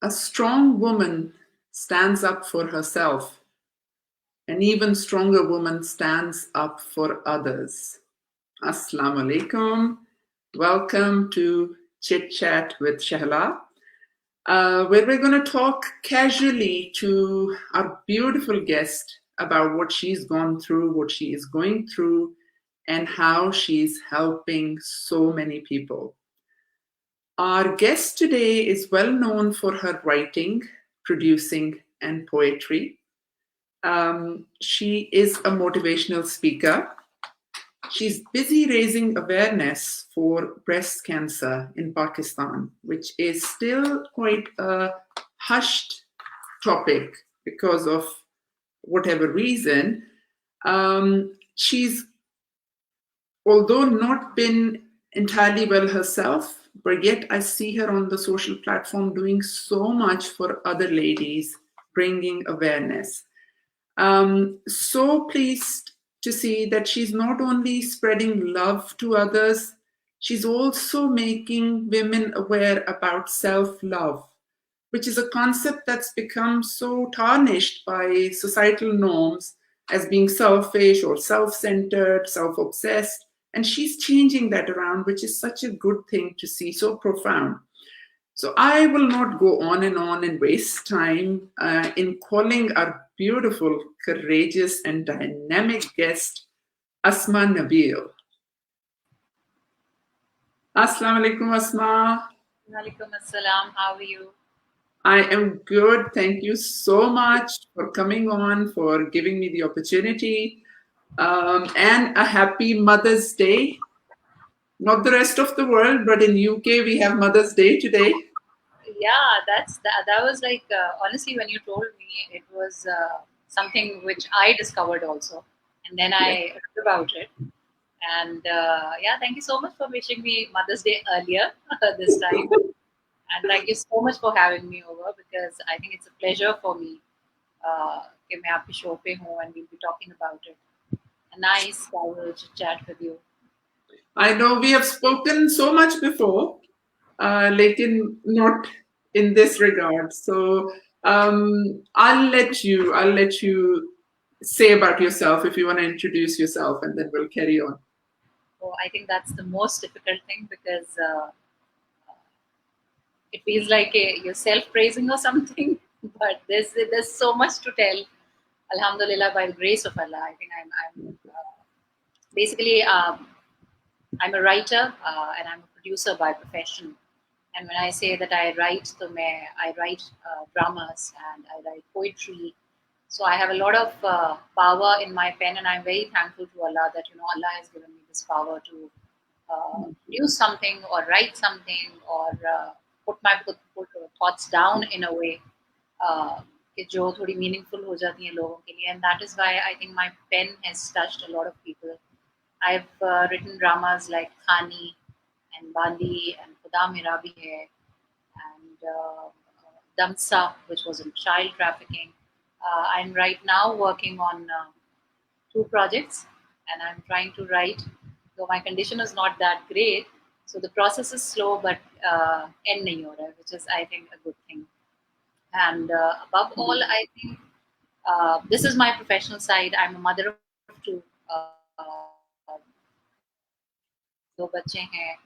A strong woman stands up for herself. An even stronger woman stands up for others. Assalamu alaikum. Welcome to Chit Chat with Shehla, where we're going to talk casually to our beautiful guest about what she's gone through, what she is going through, and how she's helping so many people. Our guest today is well known for her writing, producing, and poetry. She is a motivational speaker. She's busy raising awareness for breast cancer in Pakistan, which is still quite a hushed topic because of whatever reason. She's, although not been entirely well herself, but yet I see her on the social platform doing so much for other ladies, bringing awareness. So pleased to see that she's not only spreading love to others, she's also making women aware about self love, which is a concept that's become so tarnished by societal norms as being selfish or self centered, self obsessed. And she's changing that around, which is such a good thing to see, so profound. So I will not go on and waste time in calling our beautiful, courageous, and dynamic guest, Asma Nabeel. Assalamu alaikum, Asma. Walaikum assalam. How are you? I am good. Thank you so much for coming on, for giving me the opportunity. And a happy Mother's Day. Not the rest of the world, but in UK we have Mother's Day today. Yeah, that was like honestly when you told me it was something which I discovered also, and then Yes. I read about it. And yeah, thank you so much for wishing me Mother's Day earlier this time, and thank you so much for having me over because I think it's a pleasure for me कि मैं आपके show पे हूँ and we'll be talking about it. A nice casual chit chat with you. I know we have spoken so much before, not in this regard. So I'll let you say about yourself if you want to introduce yourself, and then we'll carry on. So I think that's the most difficult thing because it feels like you're self-praising or something. But there's so much to tell. Alhamdulillah, by the grace of Allah, I think I'm basically I'm a writer and I'm a producer by profession. And when I say that I write, I write dramas and I write poetry. So I have a lot of power in my pen, and I'm very thankful to Allah that Allah has given me this power to produce something or write something or put thoughts down in a way कि जो थोड़ी meaningful हो जाती हैं लोगों के लिए, and that is why I think my pen has touched a lot of people. I've written dramas like Khani and Bandi and Khuda Mera Bhi Hai and Damsa, which was in child trafficking. I'm right now working on two projects, and I'm trying to write, though my condition is not that great. So the process is slow, but end nahi ho raha hai, which is, I think, a good thing. And above all, I think this is my professional side. I'm a mother of two. दो बच्चे हैं.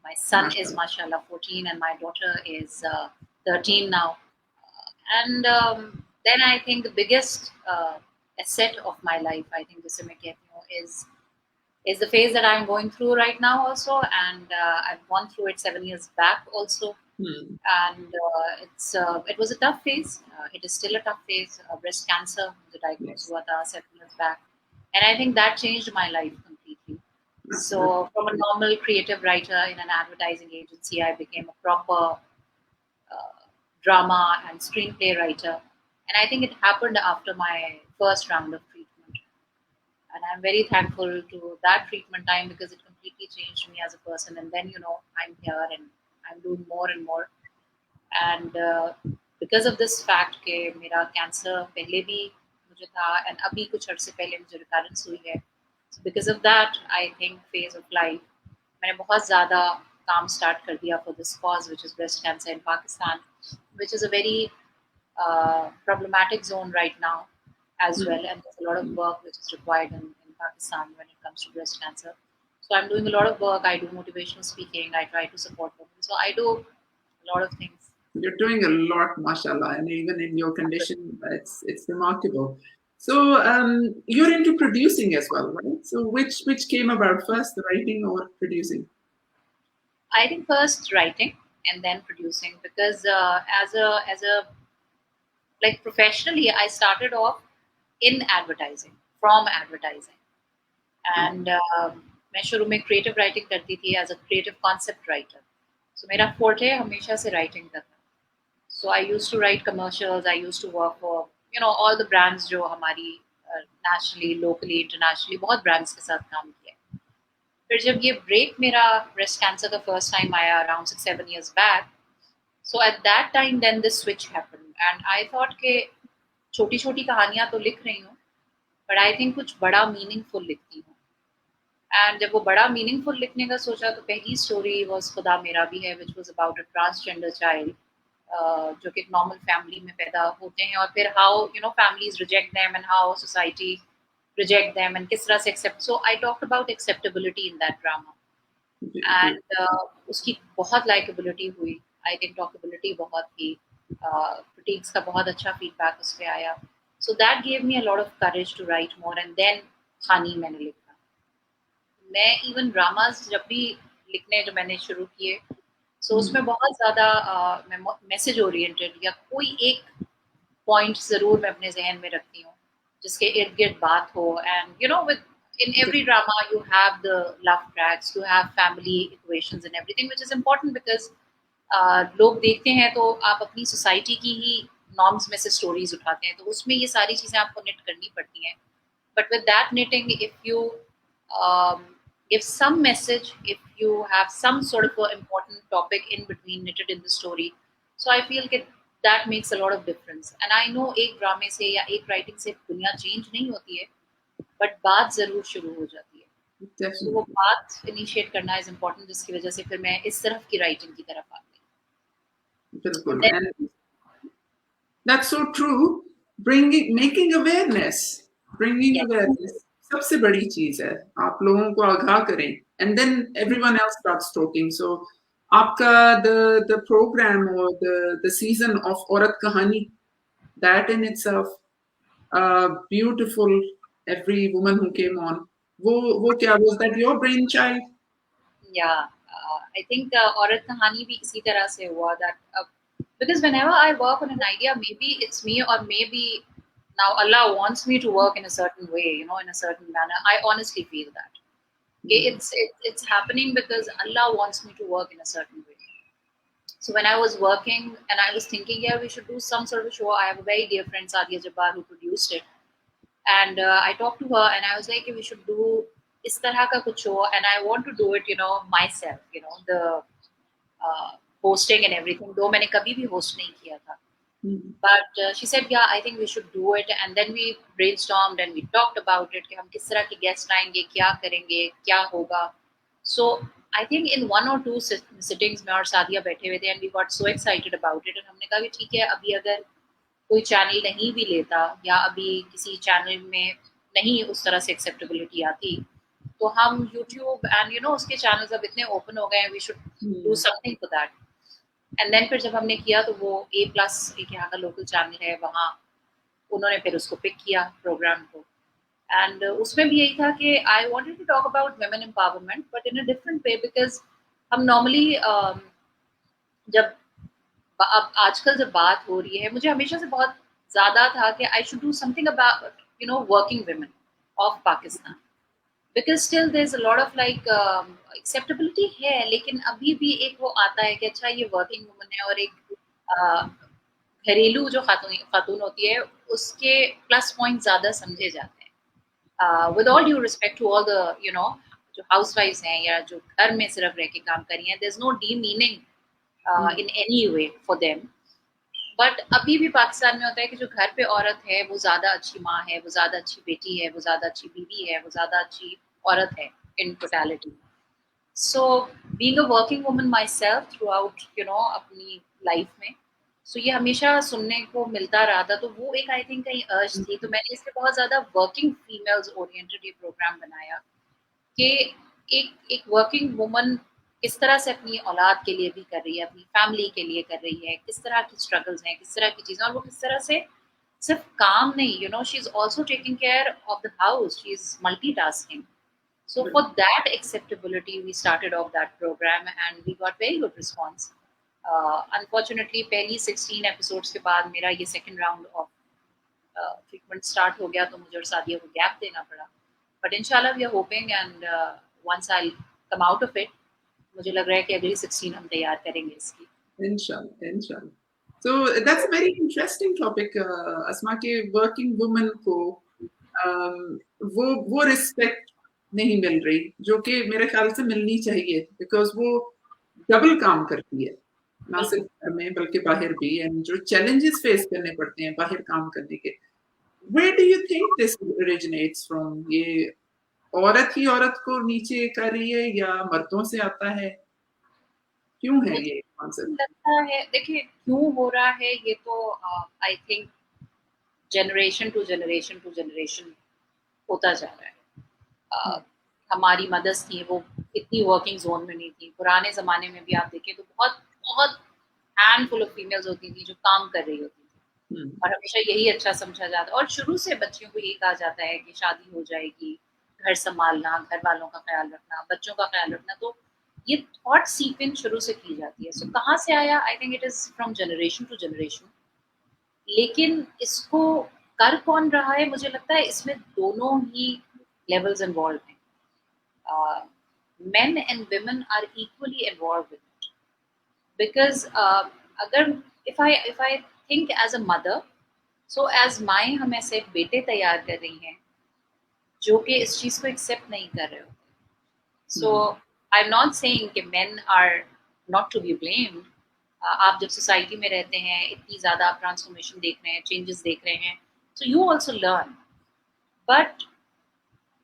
My son is Mashallah. mashallah 14 and my daughter is 13 now. And then I think the biggest asset of my life, I think जिसे मैं कहती हूँ, is the phase that I'm going through right now also, and I've gone through it 7 years back also. Hmm. And it was a tough phase. It is still a tough phase. Breast cancer, the diagnosis Yes. हुआ था 7 years back, and I think that changed my life completely. So Absolutely. from a normal creative writer in an advertising agency, I became a proper drama and screenplay writer. And I think it happened after my first round of treatment. And I'm very thankful to that treatment time because it completely changed me as a person. And then, I'm here and I'm doing more and more. And because of this fact कि मेरा cancer पहले भी मुझे था and अभी कुछ अर्से पहले मुझे रिकरेंस हुई है. So because of that, I think phase of life मैंने बहुत ज़्यादा काम स्टार्ट कर दिया for this cause which is breast cancer in Pakistan. which is a very problematic zone right now as well. And there's a lot of work which is required in Pakistan when it comes to breast cancer. So I'm doing a lot of work. I do motivational speaking. I try to support women. So I do a lot of things. You're doing a lot, mashallah, and even in your condition, it's remarkable. So you're into producing as well, right? So which came about first, the writing or producing? I think first writing and then producing, because as a like professionally, I started off in advertising, from advertising, and मैं शुरू में creative writing करती थी as a creative concept writer. So मेरा forte हमेशा से writing का था. So I used to write commercials. I used to work for all the brands जो हमारी nationally, locally, internationally बहुत brands के साथ काम किया. फिर जब ये break मेरा breast cancer का first time आया around 6-7 years back. So at that time then this switch happened and I thought कि छोटी छोटी कहानियां तो लिख रही हूँ, but I think कुछ बड़ा meaningful लिखती हूँ. एंड जब वो बड़ा मीनिंगफुल लिखने का सोचा तो पहली स्टोरी वॉज खुदा मेरा भी है, which was about a transgender child जो कि एक नॉर्मल फैमिली में पैदा होते हैं और फिर how families reject them and how society reject them and किस तरह से accept. So I talked about acceptability in that drama and उसकी बहुत लाइकेबिलिटी हुई. आई थिंक टॉकेबिलिटी बहुत थी. क्रिटिक्स का बहुत अच्छा फीडबैक उस पर आया. So that gave me a lot of courage to write more and then खानी मैंने लिखा. मैं इवन ड्रामास जब भी लिखने जो मैंने शुरू किए सो उसमें बहुत ज़्यादा मैं मैसेज ओरिएंटेड या कोई एक पॉइंट ज़रूर मैं अपने जहन में रखती हूँ जिसके इर्द गिर्द बात हो. And with in every drama you have the love tracks, you have family equations and everything which is important because लोग देखते हैं तो आप अपनी सोसाइटी की ही नॉर्म्स में से स्टोरीज उठाते हैं तो उसमें ये सारी चीज़ें आपको निट करनी पड़ती हैं. But with that knitting, if you give some message, if you have some sort of an important topic in between knitted in the story, so I feel that makes a lot of difference. And I know एक ड्रामे से या एक writing से दुनिया change नहीं होती है, बट बात जरूर शुरू हो जाती है. So वो बात इनिशिएट करना इज इम्पोर्टेंट, जिसकी वजह से फिर मैं इस तरफ की राइटिंग की तरफ आ गई. बिल्कुल. And that's so true. Making awareness. Bringing awareness. सबसे बड़ी चीज है. आप लोगों को आगाह करें. And then everyone else starts talking. So आपका the program or the season of औरत कहानी, that in itself beautiful. Every woman who came on, वो क्या, was that your brainchild? Yeah, I think औरत कहानी भी इसी तरह से हुआ that because whenever I work on an idea, maybe it's me or maybe now Allah wants me to work in a certain way, in a certain manner. I honestly feel that it's happening because Allah wants me to work in a certain way. So when I was working and I was thinking, yeah, we should do some sort of show. I have a very dear friend, Sadia Jabbar, who produced it. And I talked to her and I was like, we should do is tarah ka kuch show, and I want to do it, myself, the hosting and everything. Though मैंने कभी भी host नहीं किया था. But she said, yeah, I think we should do it. And then we brainstormed and we talked about it कि हम किस तरह के guest लाएंगे, क्या करेंगे, क्या होगा. So I think in 1 or 2 sittings में और सादिया बैठे हुए थे and we got so excited about it. And हमने कहा कि ठीक है, अभी अगर कोई चैनल नहीं भी लेता या अभी किसी चैनल में नहीं उस तरह से एक्सेप्टेबिलिटी आती तो हम YouTube and उसके चैनल्स अब इतने ओपन हो गए हैं, we should do something for that. And then फिर जब हमने किया तो वो A+ एक यहाँ का लोकल चैनल है, वहाँ उन्होंने फिर उसको पिक किया प्रोग्राम को. एंड उसमें भी यही था कि I wanted to talk about women empowerment but in a different way, because हम नॉर्मली जब अब आजकल जब बात हो रही है, मुझे हमेशा से बहुत ज़्यादा था कि I should do something about working women of Pakistan, because still there is a lot of like acceptability है, लेकिन अभी भी एक वो आता है कि अच्छा ये वर्किंग वुमन है और एक घरेलू जो खातून होती है उसके प्लस पॉइंट ज़्यादा समझे जाते हैं. With all due respect to all the जो हाउस वाइफ्स हैं या जो घर में सिर्फ रह के काम कर रही हैं, there is no the meaning in any way for them. But अभी भी पाकिस्तान में होता है कि जो घर पे औरत है वो ज़्यादा अच्छी माँ है, वो ज़्यादा अच्छी बेटी है, वो ज़्यादा अच्छी बीवी है, वो ज़्यादा अच्छी औरत है in totality. So being a working woman my self through out अपनी लाइफ में, सो ये हमेशा सुनने को मिलता रहा था, तो वो एक आई थिंक कहीं अर्ज थी, तो मैंने इसलिए बहुत ज्यादा वर्किंग फीमेल्स ओरिएंटेड ये प्रोग्राम बनाया कि एक एक वर्किंग वुमन किस तरह से अपनी औलाद के लिए भी कर रही है, अपनी फैमिली के लिए कर रही है, किस तरह की स्ट्रगल्स हैं, किस तरह की चीजें, और वो किस तरह से सिर्फ काम नहीं, you know, she is also taking care of the house, she is multitasking. So for that acceptability, we started off that program and we got very good response. Unfortunately, पहली 16 episodes के बाद मेरा ये second round of treatment start हो गया, तो मुझे और सादिया को gap देना पड़ा. But inshallah we are hoping and once I'll come out of it, मुझे लग रहा है कि अगली 16 हम तैयार करेंगे इसकी. Inshallah, inshallah. So that's a very interesting topic, Asma, के working woman को वो respect नहीं मिल रही, जो कि मेरे ख्याल से मिलनी चाहिए, because वो डबल काम करती है, ना सिर्फ घर में बल्कि बाहर भी, and जो challenges face करने पड़ते हैं बाहर काम करने के. Where do you think this originates from? ये औरत ही औरत को नीचे कर रही है या मर्दों से आता है? क्यों है ये कॉन्सेप्ट? लगता है, देखिए क्यों हो रहा है ये तो I think generation to generation to generation होता जा रहा है. हमारी मदर्स थी वो इतनी वर्किंग जोन में नहीं थी. पुराने जमाने में भी आप देखें तो बहुत बहुत हैंडफुल ऑफ फीमेल्स होती थी जो काम कर रही होती थी, और हमेशा यही अच्छा समझा जाता है. और शुरू से बच्चियों को यही कहा जाता है कि शादी हो जाएगी, घर संभालना, घर वालों का ख्याल रखना, बच्चों का ख्याल रखना. तो ये थॉट सीक्वेंस शुरू से की जाती है. सो कहाँ से आया? I think it is from generation to generation. लेकिन इसको कर कौन रहा है? मुझे लगता है इसमें दोनों ही लेवल्स इन्वॉल्व हैं. Men and women are equally involved with it because अगर if I think as a mother, so as माएँ हमें सिर्फ बेटे तैयार कर रही हैं जो कि इस चीज को एक्सेप्ट नहीं कर रहे होते. So I'm not saying कि men are not to be blamed. आप जब सोसाइटी में रहते हैं, इतनी ज्यादा आप ट्रांसफॉर्मेशन देख रहे हैं, चेंजेस देख रहे हैं, so you also learn. But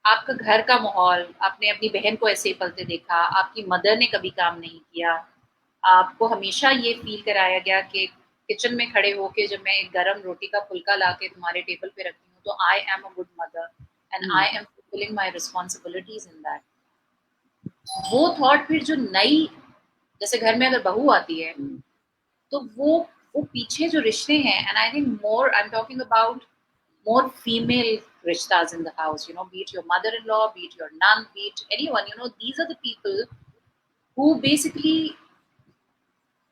आपका घर का माहौल, आपने अपनी बहन को ऐसे ही पलते देखा, आपकी मदर ने कभी काम नहीं किया, आपको हमेशा ये फील कराया गया कि किचन में खड़े होके जब मैं एक गरम रोटी का फुल्का लाके तुम्हारे टेबल पे रखती हूँ तो I am a good mother and I M fulfilling my responsibilities in that. वो थॉट फिर जो नई, जैसे घर में अगर बहू आती है तो वो पीछे जो रिश्ते हैं, and I think more I am talking about more female rishtas in the house, you know, be it your mother-in-law, be it your nun, be it anyone, you know, these are the people who basically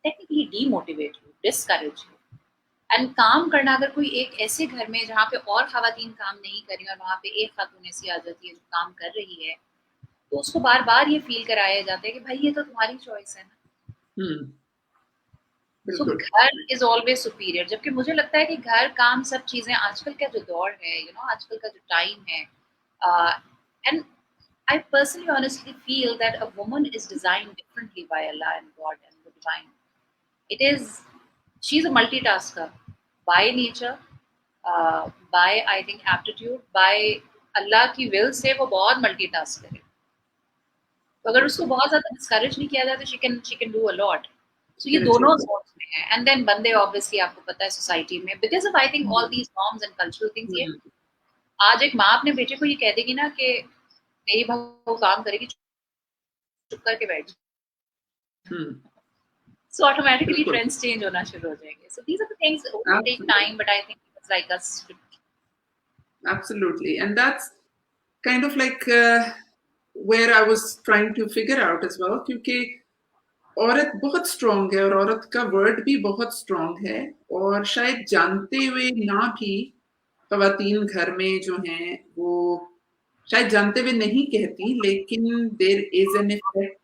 technically demotivate you, discourage you. And काम करना, अगर कोई एक ऐसे घर में जहाँ पे और खवातीन काम नहीं कर रही और वहाँ पे एक खातून ऐसी आ जाती है जो काम कर रही है, तो उसको बार बार ये फील कराया जाता है कि भाई ये तो तुम्हारी चॉइस है ना. So, घर इज ऑलवेज सुपीरियर. जबकि मुझे लगता है कि घर, काम, सब चीजें, आजकल का जो दौर है, यू नो, आजकल का जो टाइम है, and I personally honestly feel that a woman is designed differently by Allah and God and the divine. It is, she's a multitasker by nature, by I think aptitude, by Allah की will से वो बहुत multitask करे. तो अगर उसको बहुत ज्यादा डिस्करेज नहीं किया जाए तो she can do a lot. So ये दोनों zones में है. And then बंदे obviously आपको पता है सोसाइटी में, because of I think all these norms and cultural things, ये आज एक माँ अपने बेटे को ये कह देगी ना कि मेरी बहू काम करेगी, चुप करके बैठ. So automatically trends change होना शुरू हो जाएंगे. So these are the things that will take time, but I think it's like us. Absolutely, and that's kind of like where I was trying to figure out as well, क्योंकि औरत बहुत strong है और औरत का word भी बहुत strong है, और शायद जानते हुए ना भी खवातीन घर में जो हैं वो शायद जानते हुए नहीं कहती, लेकिन there is an effect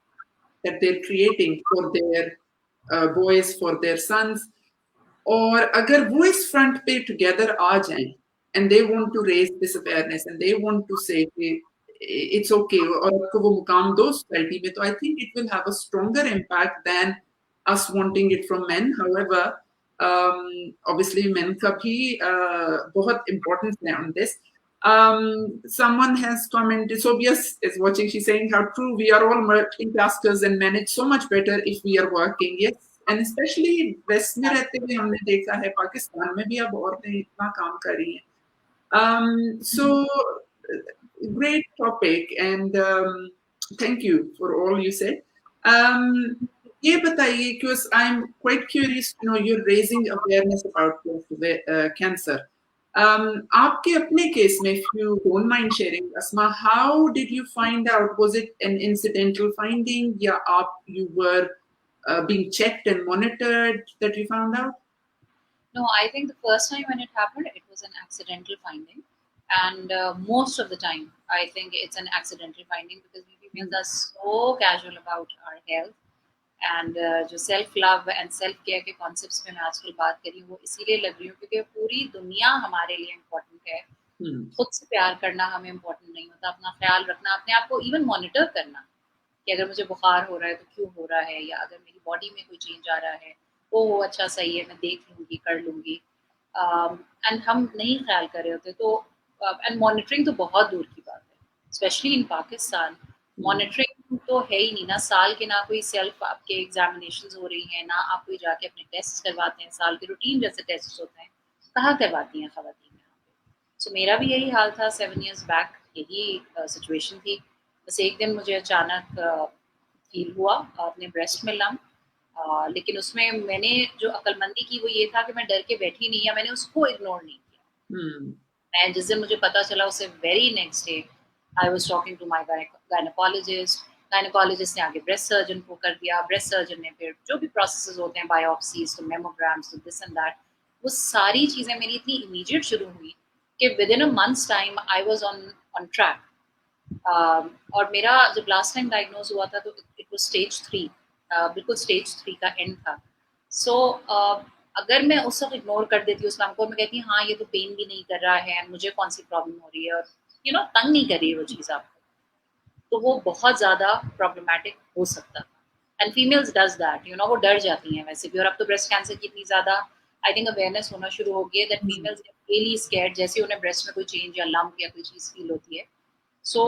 that they are creating for their boys, for their sons. और अगर वो इस फ्रंट पे टुगेदर आ जाएं and they want to raise this awareness and they want to say it's okay और आपको वो मुकाम दो सोसाइटी में, तो I think it will have a stronger impact than us wanting it from men. However, obviously men का भी बहुत importance है on this. Someone has commented, Sobias is watching, she's saying how true, we are all multitaskers and manage so much better if we are working. Yes, and specially west में रहते हुए हमने देखा है, पाकिस्तान में भी अब औरतें इतना काम कर रही हैं. So great topic, and thank you for all you said. ये बताइए, because I'm quite curious to know you're raising awareness about cancer. आपके अपने केस में, if you don't mind sharing, Asma, how did you find out? Was it an incidental finding? या you were being checked and monitored that you found out? No, I think the first time when it happened, it was an accidental finding. And most of the time, I think it's an accidental finding because we females are so casual about our health. And जो self love and self care के concepts पे मैं आजकल बात कर रही हूँ वो इसीलिए लग रही हूँ क्योंकि पूरी दुनिया हमारे लिए इम्पोर्टेंट है. खुद से प्यार करना हमें इम्पोर्टेंट नहीं होता, अपना ख्याल रखना, अपने आप को इवन मॉनिटर करना कि अगर मुझे बुखार हो रहा है तो क्यों हो रहा है, या अगर मेरी बॉडी में कोई चेंज आ रहा है वो अच्छा सही है, मैं देख लूँगी, कर लूँगी. एंड हम नहीं ख्याल कर रहे होते तो एंड मॉनिटरिंग तो बहुत दूर की बात है, स्पेशली इन पाकिस्तान. मॉनिटरिंग तो है ही नहीं ना, साल के ना कोई सेल्फ आपके एग्जामिनेशंस हो रही हैं, ना आप कोई जाके अपने टेस्ट करवाते हैं, साल के रूटीन जैसे टेस्ट होते हैं कहाँ करवाती हैं खवातीन यहाँ पे. सो मेरा भी यही हाल था 7 years बैक, यही सिचुएशन थी. बस एक दिन मुझे अचानक फील हुआ अपने ब्रेस्ट में लम्प, लेकिन उसमें मैंने जो अक्लमंदी की वो ये था कि मैं डर के बैठी नहीं, या मैंने उसको इग्नोर नहीं किया. मैं जिस दिन मुझे पता चला उससे very next day I was talking to my gynaecologist. Gynaecologist ने आगे ब्रेस्ट सर्जन को कर दिया, ब्रेस्ट सर्जन ने फिर जो भी प्रोसेसेस होते हैं, बायोप्सीज तो मेमोग्राम्स तो दिस एंड दैट, वो सारी चीज़ें मेरी इतनी इमीडिएट शुरू हुई कि with in a months time I was on track. और मेरा जब लास्ट टाइम डायग्नोज हुआ था तो इट वाज स्टेज 3, बिल्कुल स्टेज 3 का एंड था. सो अगर मैं उस वक्त इग्नोर कर देती उस लम्प को, मैं कहती हाँ ये तो पेन भी नहीं कर रहा है, मुझे कौन सी प्रॉब्लम हो रही है, और तंग नहीं कर रही है वो चीज़ आपको, तो वो बहुत ज़्यादा प्रॉब्लमैटिक हो सकता था. एंड फीमेल्स डज दैट, वो डर जाती हैं वैसे भी. और अब तो ब्रेस्ट कैंसर की इतनी ज़्यादा आई थिंक अवेयरनेस होना शुरू हो गई है दैट फीमेल्स रियली स्कैर्ड जैसे उन्हें ब्रेस्ट में कोई चेंज या लम्प या कोई चीज़ फील होती है. सो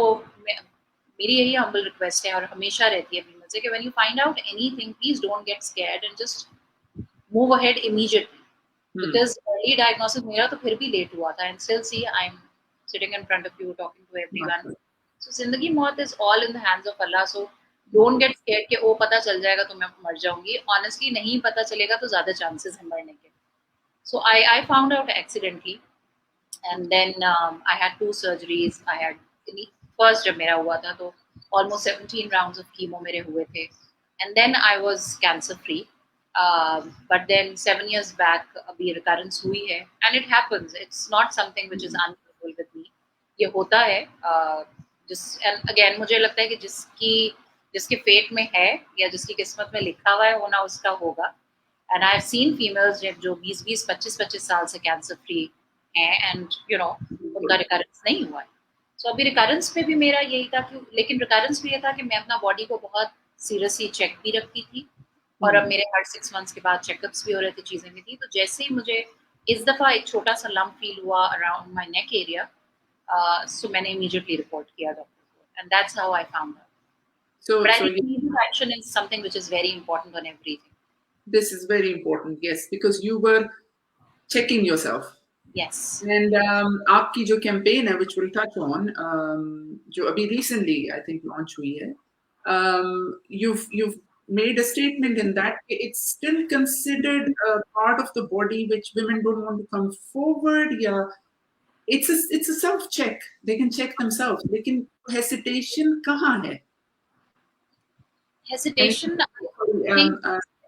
मेरी यही हम्बल रिक्वेस्ट है और हमेशा रहती है फीमेल से कि when you find out anything please don't get scared and just move ahead immediately. Because early diagnosis मेरा तो फिर भी लेट हुआ था, and still see I am sitting in front of you talking to everyone. So जिंदगी मौत is all in the hands of Allah. So don't get scared कि oh पता चल जाएगा तो मैं मर जाऊंगी. ऑनेस्टली नहीं पता चलेगा तो ज्यादा चांसेस है मरने के. So I found out accidentally. And then I had 2 surgeries. I had first जब मेरा हुआ था तो almost 17 rounds of chemo मेरे हुए थे, and then I was cancer free. But then 7 years back अभी recurrence हुई है, and it happens. It's not something which is unusual with me. ये होता है. And again मुझे लगता है कि जिसके फेट में है या जिसकी किस्मत में लिखा हुआ है वो ना उसका होगा. And I've seen females जो 20-20, 25-25 साल से कैंसर फ्री हैं, एंड उनका रिकरेंस नहीं हुआ है. सो अभी रिकरेंस पे भी मेरा यही था कि, लेकिन रिकरेंस भी ये था कि मैं अपना बॉडी को बहुत सीरियसली चेक भी रखती थी, और अब मेरे हर 6 months के बाद चेकअप्स भी हो रहे थे, चीज़ें भी थी. तो जैसे ही मुझे इस दफ़ा एक छोटा सा लम्प फील हुआ अराउंड माई नेक एरिया, सो मैंने इमीडिएटली रिपोर्ट किया डॉक्टर को, and that's how I found out. But I think immediate action is something which is very important on everything. This is very important, yes, because you were checking yourself. Yes. And आपकी जो campaign है, which we'll touch on, जो अभी recently I think launch हुई है, you've made a statement in that it's still considered a part of the body which women don't want to come forward. Yeah, it's a self check. They can check themselves. लेकिन hesitation कहाँ है? Hesitation.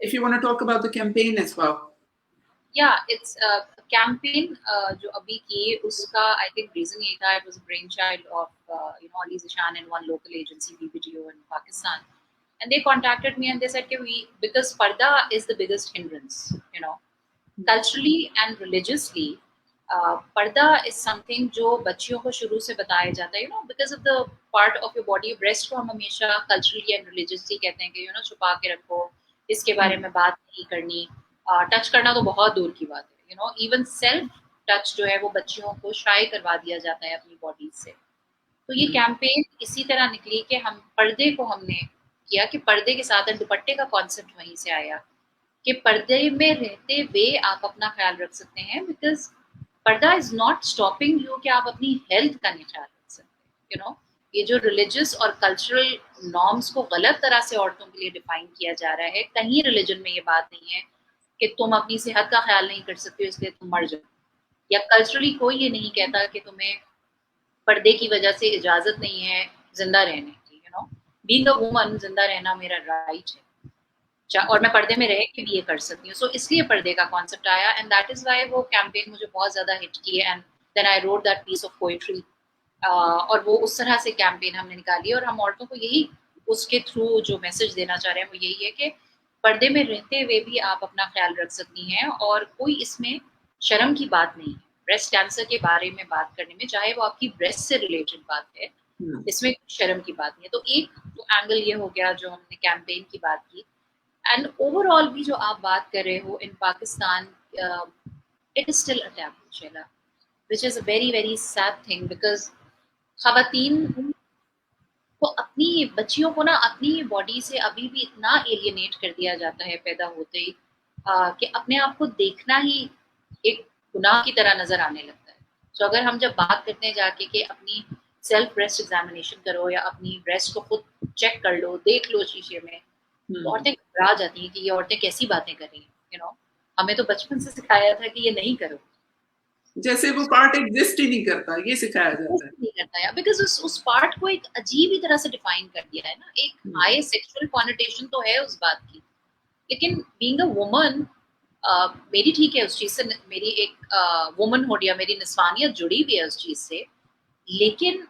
If you want to talk about the campaign as well. Yeah, it's a campaign जो अभी की उसका I think reason ये था, it was a brainchild of Ali Zishan and one local agency BBGO in Pakistan, and they contacted me and they said because parda is the biggest hindrance, culturally and religiously. पर्दा is something जो बच्चियों को शुरू से बताया जाता है, because of the part of your body. breast को हम हमेशा culturally and religiously कहते हैं कि छुपा के रखो, इसके बारे में बात नहीं करनी. टच करना तो बहुत दूर की बात है. इवन सेल्फ टच जो है वो बच्चियों को शाय करवा दिया जाता है अपनी बॉडी से. तो ये कैंपेन इसी तरह निकली कि हम पर्दे को हमने किया कि पर्दे के साथ दुपट्टे का कॉन्सेप्ट वहीं से आया कि पर्दे में रहते हुए आप अपना ख्याल रख सकते हैं, बिकॉज पर्दा इज नॉट स्टॉपिंग यू कि आप अपनी हेल्थ का नहीं ख्याल रख सकते, यू नो। ये जो रिलीजियस और कल्चरल नॉर्म्स को गलत तरह से औरतों के लिए डिफाइन किया जा रहा है, कहीं रिलीजन में ये बात नहीं है कि तुम अपनी सेहत का ख्याल नहीं कर सकते हो इसलिए तुम मर जाओ, या कल्चरली कोई ये नहीं कहता कि तुम्हें पर्दे की वजह से इजाजत नहीं है जिंदा रहने की, you know. Being a woman, जिंदा रहना मेरा राइट है, और मैं पर्दे में रह के भी ये कर सकती हूँ। सो इसलिए पर्दे का कॉन्सेप्ट आया, एंड दैट इज वाई वो कैंपेन मुझे बहुत ज्यादा हिट की है, and then I wrote that piece of poetry. और वो उस तरह से कैंपेन हमने निकाली, और हम औरतों को यही उसके थ्रू जो मैसेज देना चाह रहे हैं वो यही है कि पर्दे में रहते हुए भी आप अपना ख्याल रख सकती हैं, और कोई इसमें शर्म की बात नहीं है ब्रेस्ट कैंसर के बारे में बात करने में, चाहे वो आपकी ब्रेस्ट से रिलेटेड बात है, इसमें शर्म की बात नहीं है। तो एक तो एंगल ये हो गया जो हमने कैंपेन की बात की, एंड ओवरऑल भी जो आप बात कर रहे हो in Pakistan, it is still a taboo शेला, which is a very very sad thing, because खवातीन को अपनी बच्चियों को ना अपनी बॉडी से अभी भी इतना एलियनेट कर दिया जाता है पैदा होते ही, कि अपने आप को देखना ही एक गुनाह की तरह नजर आने लगता है। तो अगर हम जब बात करते हैं जाके कि अपनी सेल्फ ब्रेस्ट एग्जामिनेशन करो या अपनी ब्रेस्ट को खुद चेक कर लो, देख लो शीशे में, तो औरतें घबरा जाती हैं कि ये औरतें कैसी बातें कर रही हैं, यू नो। हमें तो बचपन से सिखाया था कि ये नहीं करो, जैसे वो पार्ट एग्जिस्ट ही नहीं करता, ये सिखाया जाता है। नहीं करता है, बिकॉज उस पार्ट को एक अजीब ही तरह से डिफाइन कर दिया है ना, एक हाई सेक्सुअल कॉनिटेशन तो है उस बात की, लेकिन बीइंग अ वुमन, मेरी ठीक है उस चीज से, मेरी एक वुमनहुड या मेरी निस्वानियत जुड़ी हुई है उस चीज से, लेकिन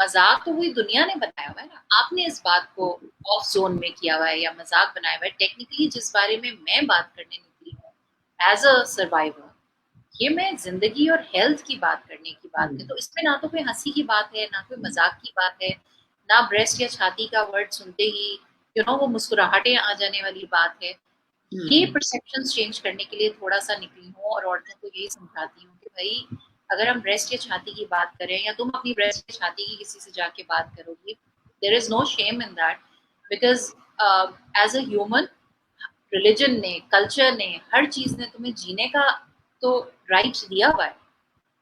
मजाक तो हुई दुनिया ने बनाया हुआ है ना, आपने इस बात को ऑफ जोन में किया हुआ है या मजाक बनाया हुआ है। टेक्निकली जिस बारे में मैं बात करने निकली हूँ एज अ सर्वाइवर, ये मैं जिंदगी और हेल्थ की बात करने की बात है, तो इसमें ना तो कोई हंसी की बात है, ना कोई मजाक की बात है, ना ब्रेस्ट या छाती का वर्ड सुनते ही यू नो वो मुस्कुराहटें आ जाने वाली बात है। ये परसेप्शन चेंज करने के लिए थोड़ा सा निकली हूँ, और औरतों को यही समझाती हूँ कि भाई अगर हम ब्रेस्ट या छाती की बात करें, या तुम अपनी ब्रेस्ट या छाती की किसी से जाके बात करोगी, there is no shame in that, because as a human, religion ने, कल्चर ने, हर चीज ने तुम्हें जीने का तो राइट दिया हुआ है,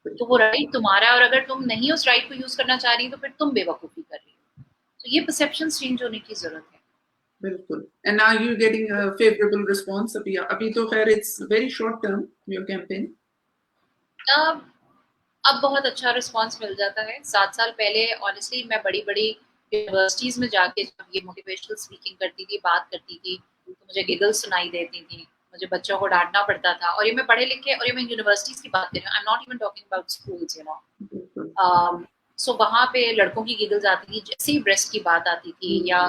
तो वो राइट तुम्हारा है, और अगर तुम नहीं उस राइट को यूज करना चाह रही तो फिर तुम बेवकूफी कर रही हो। तो ये परसेप्शन चेंज होने की जरूरत है। बिल्कुल। And are you getting a favourable response? अभी अभी तो खैर it's very short term your campaign. अब बहुत अच्छा रिस्पांस मिल जाता है। 7 साल पहले ऑनेस्टली मैं बड़ी बड़ी यूनिवर्सिटीज में जाके जब ये मोटिवेशनल स्पीकिंग करती थी, बात करती थी, तो मुझे गिगल्स सुनाई देती थी, मुझे बच्चों को डांटना पड़ता था, और ये मैं पढ़े लिखे, और ये मैं यूनिवर्सिटीज की बात कर रही हूँ, I am not even talking about schools, you know. सो वहाँ पे लड़कों की गिगल्स आती थी जैसे ही ब्रेस्ट की बात आती थी, या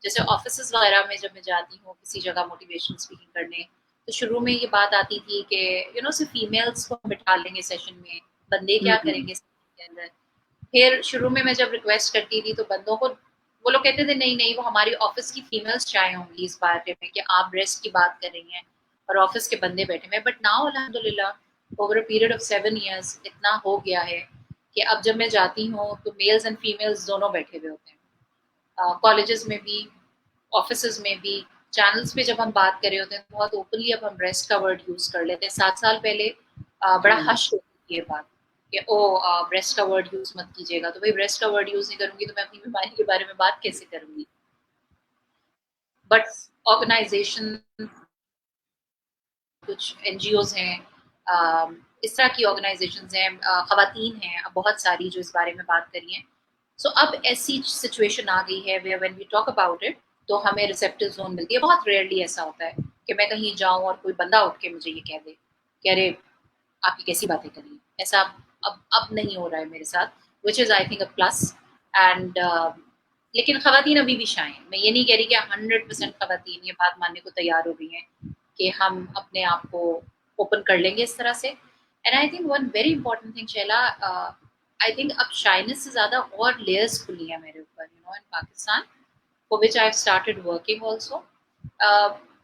जैसे ऑफिस वगैरह में जब मैं जाती हूँ किसी जगह मोटिवेशनल स्पीकिंग करने, तो शुरू में ये बात आती थी कि यू नो सिर्फ फीमेल्स को बिठा लेंगे सेशन में, बंदे क्या करेंगे के अंदर। फिर शुरू में मैं जब रिक्वेस्ट करती थी तो बंदों को वो लोग कहते थे नहीं नहीं, वो हमारी ऑफिस की फीमेल्स चाहे होंगी इस बारे में कि आप ब्रेस्ट की बात कर रही हैं और ऑफिस के बंदे बैठे हुए। बट नाउ अल्हम्दुलिल्लाह over a period of 7 years इतना हो गया है कि अब जब मैं जाती हूँ तो मेल्स एंड फीमेल्स दोनों बैठे हुए होते हैं, कॉलेजेस में भी, ऑफिस में भी, चैनल्स पे जब हम बात कर रहे होते हैं तो बहुत ओपनली अब हम ब्रेस्ट का वर्ड यूज कर लेते हैं। 7 साल पहले बड़ा हश होती थी ये बात कि ओ ब्रेस्ट का वर्ड यूज मत कीजिएगा, तो भाई ब्रेस्ट का वर्ड यूज नहीं करूंगी तो मैं अपनी बीमारी के बारे में बात कैसे करूंगी। बट ऑर्गेनाइजेशन, कुछ एनजीओज हैं, इस तरह की ऑर्गेनाइजेशंस हैं, खवातीन हैं अब बहुत सारी जो इस बारे में बात करी हैं। सो अब ऐसी सिचुएशन आ गई है where when we talk about it तो हमें रिसेप्टिव जोन मिलती है। बहुत रेयरली ऐसा होता है कि मैं कहीं जाऊं और कोई बंदा उठ के मुझे ये कह दे कि अरे आपकी कैसी बातें कर रही हैं। ऐसा अब नहीं हो रहा है मेरे साथ, which is I think a plus. And लेकिन खवातीन अभी भी शाय हैं। मैं ये नहीं कह रही कि 100% खवातीन ये बात मानने को तैयार हो गई हैं कि हम अपने आप को ओपन कर लेंगे इस तरह से। And I think one very important thing Shaila, I think अब शाइनेस से ज़्यादा और लेयर्स खुली हैं मेरे ऊपर, you know, in Pakistan, for which I have started working also.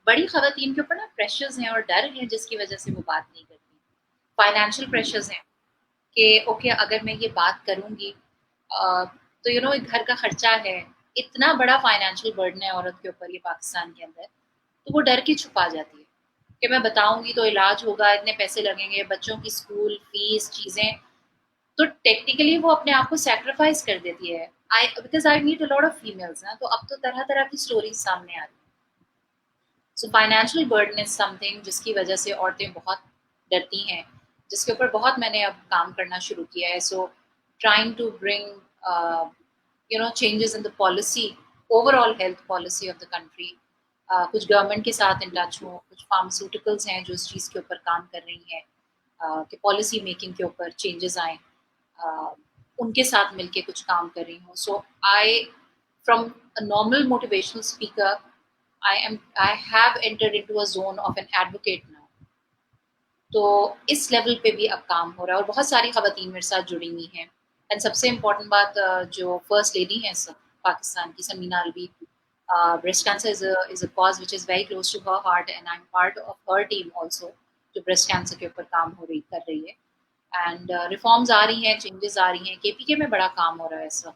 बड़ी खवातीन के ऊपर ना प्रेशर्स हैं और डर हैं जिसकी वजह से वो बात नहीं करती। फाइनेंशियल प्रेशर्स हैं कि ओके अगर मैं ये बात करूंगी तो यू नो घर का खर्चा है, इतना बड़ा फाइनेंशियल बर्डन है औरत के ऊपर ये पाकिस्तान के अंदर, तो वो डर के छुपा जाती है। कि मैं बताऊंगी तो इलाज होगा, इतने पैसे लगेंगे, बच्चों की स्कूल फीस, चीजें, तो टेक्निकली वो अपने आप को सेक्रीफाइस कर देती है। I because I meet a lot of females ना, तो अब तो तरह तरह की स्टोरीज सामने आ रही है। So financial burden is something जिसकी वजह से औरतें बहुत डरती हैं, जिसके ऊपर बहुत मैंने अब काम करना शुरू किया है। So trying to bring changes in the policy, overall health policy of the country. कुछ गवर्नमेंट के साथ इन टच हूँ, कुछ फार्मास्यूटिकल्स हैं जो इस चीज़ के ऊपर काम कर रही हैं कि पॉलिसी मेकिंग के ऊपर चेंजेस आए, उनके साथ मिलके कुछ काम कर रही हूँ। So I from a normal motivational speaker I have entered into a zone of an advocate now. तो इस लेवल पे भी अब काम हो रहा है और बहुत सारी खवातीन मेरे साथ जुड़ी हुई हैं। एंड सबसे इम्पोर्टेंट बात, जो फर्स्ट लेडी हैं पाकिस्तान की, Samina Alvi, breast cancer is a cause which is very close to her heart and I'm part of her team also, जो breast cancer के ऊपर काम कर रही है। एंड रिफॉर्म्स आ रही हैं, चेंजेस आ रही हैं। केपीके में बड़ा काम हो रहा है ऐसा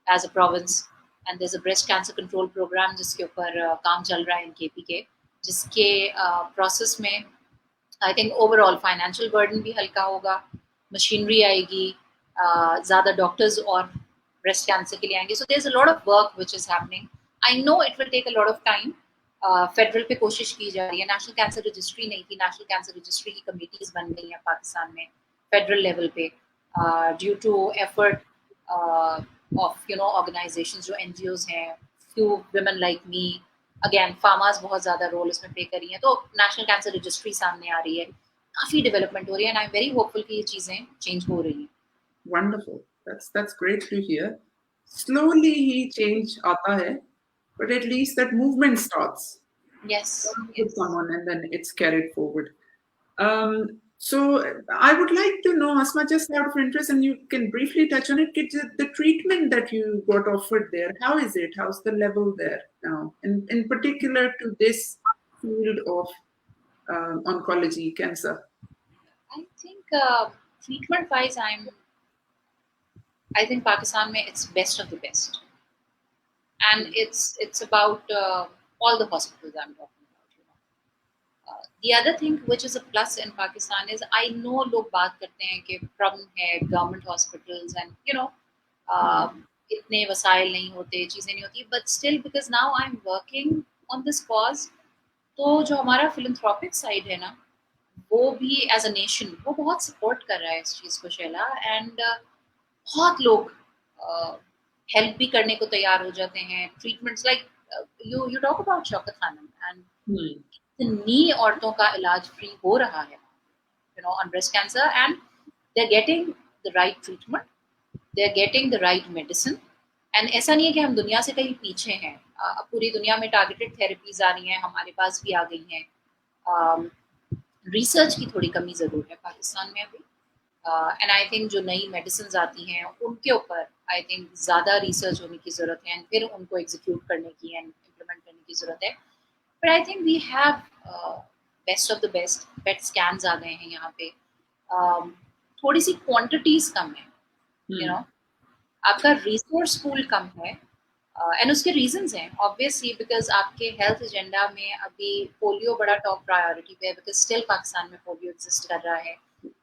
as a province, and there is a breast cancer control programme जिसके ऊपर काम चल रहा है इन केपीके, जिसके प्रोसेस में I think overall financial burden भी हल्का होगा, मशीनरी आएगी, ज़्यादा डॉक्टर्स और ब्रेस्ट कैंसर के लिए आएंगे। So there is a lot of work which is happening. I know it will take a lot of time. Federal पे कोशिश की जा रही है, नेशनल कैंसर रजिस्ट्री नहीं थी, नेशनल कैंसर रजिस्ट्री की कमेटीज बन गई हैं पाकिस्तान में फेडरल लेवल पे, due to effort of organisations जो एनजीओज हैं, few women like me, again फार्मास बहुत ज़्यादा रोल इसमें प्ले कर रही हैं, तो नेशनल कैंसर रजिस्ट्री सामने आ रही है, काफ़ी डेवलपमेंट हो रही है and I am very hopeful कि ये चीज़ें चेंज हो रही हैं। Wonderful. That's great to hear. Slowly he change aata hai, but at least that movement starts. Yes, With yes. someone and then it's carried forward. So I would like to know, Asma, just out of interest, and you can briefly touch on it, the treatment that you got offered there. How is it? How's the level there now? In particular to this field of oncology, cancer. I think treatment wise, I think Pakistan mein it's best of the best, and it's about all the hospitals I'm talking about. The other thing which is a plus in Pakistan is I know लोग बात करते हैं कि problem है government hospitals and इतने वसाइल नहीं होते, चीज़ें नहीं होती, but still because now I'm working on this cause, तो जो हमारा philanthropic side है ना, वो भी एज अ नेशन वो बहुत सपोर्ट कर रहा है इस चीज़ को, शैला, एंड बहुत लोग हेल्प भी करने को तैयार हो जाते हैं। Treatments like you you talk about Shaukat Khanam, and इतनी औरतों का इलाज फ्री हो रहा है on breast cancer, and they are getting the right treatment, they are getting the right medicine, and ऐसा नहीं है कि हम दुनिया से कहीं पीछे हैं। अब पूरी दुनिया में टारगेटेड थेरेपीज आ रही हैं, हमारे पास भी आ गई हैं। रिसर्च की थोड़ी कमी ज़रूर है पाकिस्तान में अभी, एंड आई थिंक जो नई मेडिसिन आती हैं उनके ऊपर आई थिंक ज़्यादा रिसर्च होने की ज़रूरत है, एंड फिर उनको एग्जीक्यूट करने की एंड इम्प्लीमेंट करने की ज़रूरत है। But I think we have best of the best. PET scans आ गए हैं यहाँ पे, थोड़ी सी क्वांटिटीज़ कम है, आपका रिसोर्स पूल कम है, एंड उसके रीजंस हैं ऑब्वियसली, बिकॉज आपके हेल्थ एजेंडा में अभी पोलियो बड़ा टॉप प्रायोरिटी पे है, बिकॉज स्टिल पाकिस्तान में पोलियो एग्जिस्ट कर रहा है।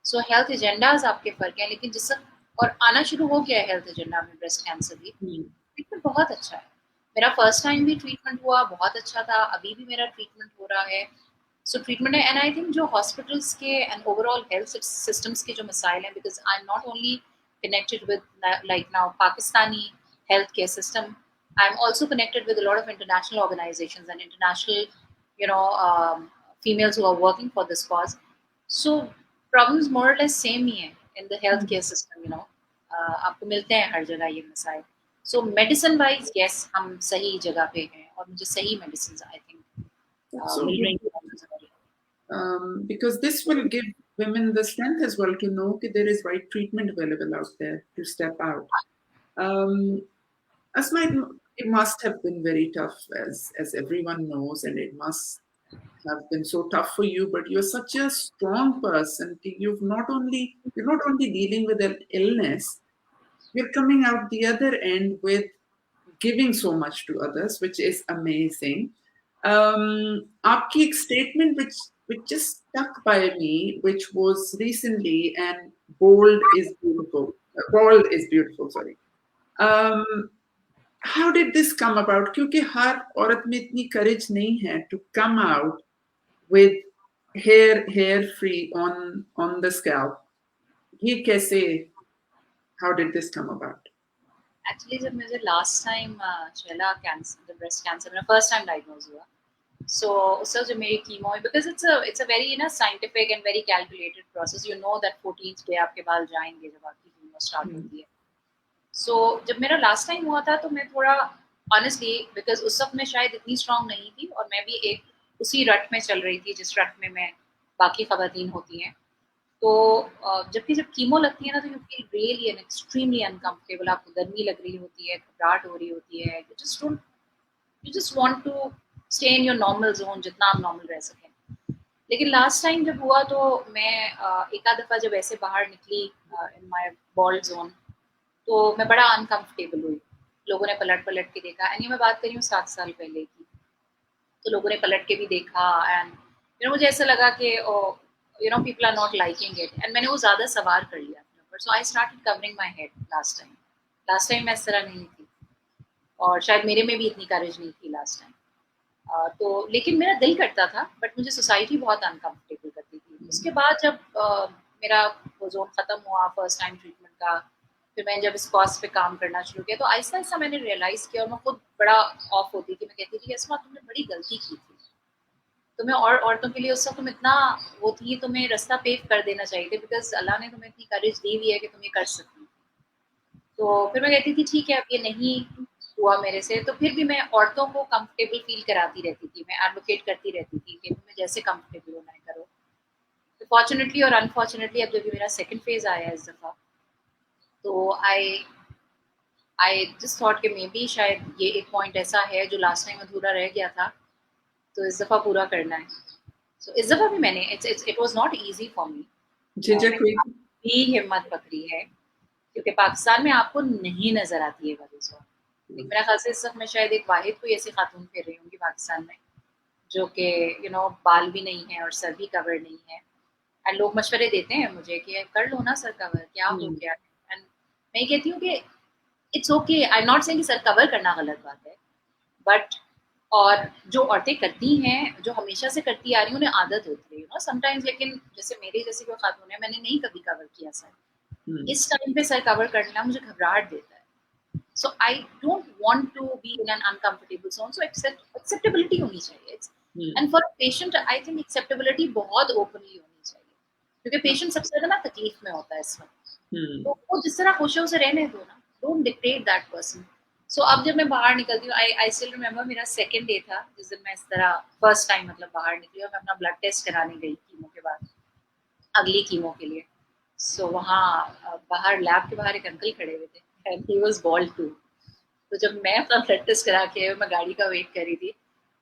सो हेल्थ एजेंडाज आपके फर्क हैं, लेकिन जिससे और आना शुरू हो गया है हेल्थ एजेंडा में ब्रेस्ट कैंसर भी, ट्रीटमेंट बहुत अच्छा है। मेरा फर्स्ट टाइम भी ट्रीटमेंट हुआ, बहुत अच्छा था, अभी भी मेरा ट्रीटमेंट हो रहा है। सो ट्रीटमेंट है, एंड आई थिंक जो हॉस्पिटल्स के एंड ओवरऑल हेल्थ सिस्टम्स के जो मसाइल हैं, because I am not only connected with like now Pakistani healthcare system, I'm also connected with a lot of international organizations and international females who are working for this cause. So problems more or less same ही है in the healthcare system, आपको मिलते हैं हर जगह ये मसाइल। So medicine wise yes, हम सही जगह पे हैं और मुझे सही medicines I think मिल रही हैं। Because this will give women the strength as well to know that there is right treatment available out there to step out. Asma, it must have been very tough, as everyone knows, and it must have been so tough for you. But you're such a strong person. You're not only dealing with an illness, you're coming out the other end with giving so much to others, which is amazing. आपकी एक statement which which just stuck by me, which was recently, and bold is beautiful. Bold is beautiful, sorry. Um, how did this come about? क्योंकि हर औरत में इतनी courage नहीं है to come out with hair free on the scalp. ये कैसे? How did this come about? Actually जब मुझे लास्ट टाइम शेला कैंसर, जब ब्रेस्ट कैंसर मेरा फर्स्ट टाइम डायग्नोज हुआ, सो उससे जो मेरी chemo, because it's a very ना scientific and very calculated process, you know that 14th day आपके बाल जाएंगे जब आपकी कीमो स्टार्ट होती है। सो जब मेरा लास्ट टाइम हुआ था तो मैं थोड़ा ऑनेस्टली, बिकॉज उस वक्त मैं शायद इतनी स्ट्रांग नहीं थी, और मैं भी एक उसी रट में चल रही थी जिस रट में मैं बाकी खवातीन होती हैं। तो जब कीमो लगती है ना, तो you feel really and extremely uncomfortable, आपको गर्मी लग रही होती है, घबराहट हो रही होती है, you just want to stay in your normal zone, जितना आप नॉर्मल रह सकें। लेकिन लास्ट टाइम जब हुआ तो मैं एक आध दफ़ा जब ऐसे बाहर निकली इन माय बॉल्ड जोन, तो मैं बड़ा अनकंफर्टेबल हुई। लोगों ने पलट पलट के देखा, एंड ये मैं बात कर रही हूँ 7 साल पहले की। तो लोगों ने पलट के भी देखा, एंड मुझे ऐसा लगा कि people are not liking it, and मैंने वो ज़्यादा सवार कर लिया अपने ऊपर। So I started covering my head last time मैं इस तरह नहीं थी, और शायद मेरे में भी इतनी करेज नहीं थी लास्ट टाइम। तो लेकिन मेरा दिल करता था, बट मुझे सोसाइटी बहुत अनकंफर्टेबल करती थी। उसके बाद जब मेरा वो जोन ख़त्म हुआ फर्स्ट टाइम ट्रीटमेंट का, फिर मैंने जब इस कॉज पे काम करना शुरू किया, तो आहिस्ता आहिस्ता मैंने रियलाइज़ किया, और मैं खुद बड़ा ऑफ होती थी। मैं कहती थी, अस्मा तुमने बड़ी गलती की थी, तुम्हें और औरतों के लिए उस वक्त तुम इतना वो थी, तुम्हें रास्ता पेव कर देना चाहिए था, बिकॉज अल्लाह ने तुम्हें इतनी करेज दी हुई है कि तुम ये कर सकती। तो फिर मैं कहती थी ठीक है, अब ये नहीं हुआ मेरे से, तो फिर भी मैं औरतों को कंफर्टेबल फील कराती रहती थी, मैं एडवोकेट करती रहती थी कि तुम्हें जैसे कंफर्टेबल होना है करो। तो फॉर्चुनेटली और अनफॉर्चुनेटली अब जब मेरा सेकंड फेज आया इस दफ़ा, तो आई आई जस्ट थॉट कि मे बी शायद ये एक पॉइंट ऐसा है जो लास्ट टाइम अधूरा रह गया था, तो इस दफ़ा पूरा करना है। सो इस दफ़ा भी मैंने it was not easy for me, झिझक हुई? मैंने भी हिम्मत पकड़ी है, क्योंकि पाकिस्तान में आपको नहीं नजर आती है वाली जॉब। मेरा ख्याल से इस वक्त मैं शायद एक वाहिद कोई ऐसी खातून फिर रही होंगी पाकिस्तान में, जो कि बाल भी नहीं है और सर भी कवर नहीं है, एंड लोग मशवरे देते हैं मुझे कि कर लो ना सर कवर, क्या हो गया। एंड मैं ये कहती हूँ कि it's okay, I not saying कि सर कवर करना गलत बात है, बट और जो औरतें करती हैं, जो हमेशा से करती आ रही हैं, उन्हें आदत होती है समटाइम्स। लेकिन जैसे मेरी जैसी कोई खातून है, मैंने नहीं कभी कवर किया सर, इस टाइम पे सर कवर करना मुझे घबराहट देता है। So I don't want to be in an uncomfortable zone, so acceptability होनी चाहिए। And for patient I think acceptability बहुत ओपनली होनी चाहिए, क्योंकि पेशेंट सबसे ज्यादा ना तकलीफ में होता है इस वक्त। तो वो जिस तरह खुश है उसे रहने दो ना, डोंट डिक्टेट दैट पर्सन। सो अब जब मैं बाहर निकलती हूँ, आई स्टिल रिमेम्बर मेरा सेकंड डे था जिस दिन मैं इस तरह फर्स्ट टाइम मतलब बाहर निकली, और मैं अपना ब्लड टेस्ट कराने गई कीमो के बाद, अगली कीमो के लिए। सो वहाँ बाहर लैब के बाहर एक अंकल खड़े हुए थे, and he was bold too. तो जब मैं अपना ब्लड टेस्ट करा के मैं गाड़ी का वेट कर रही थी,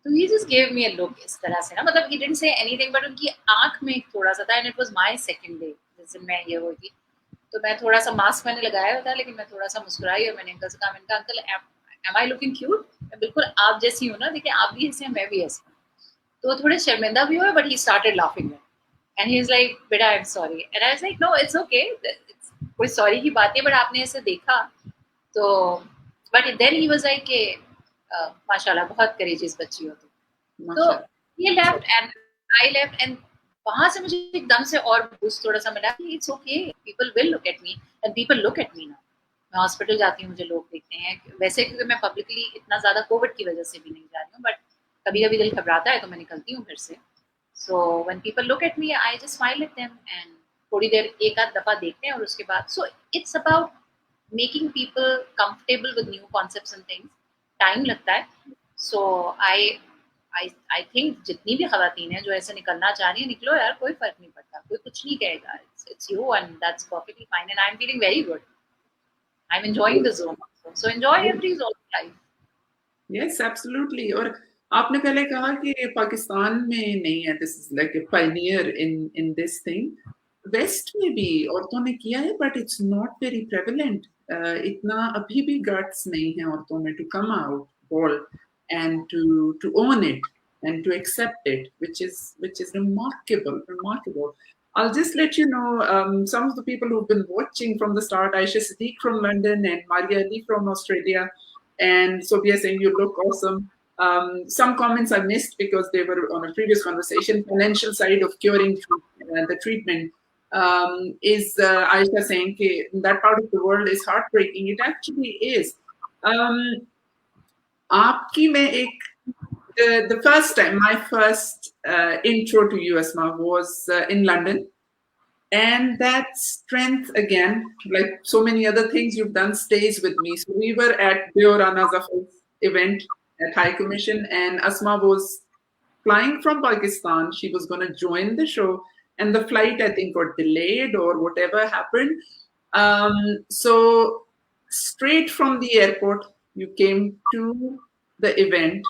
तो he just gave me a look इस तरह से ना, मतलब he didn't say anything, but उनकी आंख में थोड़ा सा था, and it was my second day जिस दिन मैं ये हुई थी। तो मैं थोड़ा सा मास्क मैंने लगाया हुआ था, लेकिन मैं थोड़ा सा मुस्कुराई, और मैंने अंकल से कहा, मैंने कहा uncle am I looking cute, मैं बिल्कुल आप जैसी हूँ ना, देखिए आप भी ऐसे हैं मैं भी ऐसी हूँ। तो वो थोड़े शर्मिंदा भी हुए, but he started laughing, and he is like बेटा I am sorry, and I was like no it's okay, कोई सॉरी की बात नहीं, बट आपने ऐसे देखा तो। But then he was like के माशाल्लाह बहुत करेजियस बच्ची हो तुम। तो ये left and I left, and वहां से मुझे एकदम से और बूस्ट थोड़ा सा मिला कि it's okay, people will look at me, and people look at me now. मैं हॉस्पिटल जाती हूँ, मुझे लोग देखते हैं, वैसे क्योंकि मैं पब्लिकली इतना ज्यादा कोविड की वजह से भी नहीं जा रही हूँ, बट कभी कभी दिल घबराता है तो मैं निकलती हूँ घर से। So when people look at me I just smile at them, and थोड़ी देर एक आध दफा देखते हैं, और उसके बाद so it's about making people comfortable with new concepts and things. Time लगता है। So I I I think जितनी भी खवातीन हैं जो ऐसे निकलना चाह रही हैं, निकलो यार, कोई फर्क नहीं पड़ता, कोई कुछ नहीं कहेगा, it's you and that's perfectly fine, and I am feeling very good, I am enjoying the zone, so enjoy every zone of life. Yes absolutely. और आपने पहले कहा कि पाकिस्तान में नहीं है, this is like a pioneer in this thing. West में भी औरतों ने किया है, but it's not very prevalent. इतना अभी भी गट्स नहीं है औरतों में to come out bold and to own it. and to accept it, which is remarkable, remarkable. I'll just let you know some of the people who've been watching from the start: Aisha Siddiq from London and Maria Ali from Australia, and Sophia saying you look awesome. Some comments I missed because they were on a previous conversation. Financial side of curing the treatment is Aisha saying okay, that part of the world is heartbreaking. It actually is. आपकी मैं एक the first time, my first intro to you, Asma, was in London. And that strength, again, like so many other things you've done, stays with me. So we were at Deorana Zafar's event at High Commission, and Asma was flying from Pakistan. She was going to join the show, and the flight, I think, got delayed or whatever happened. So straight from the airport, you came to the event,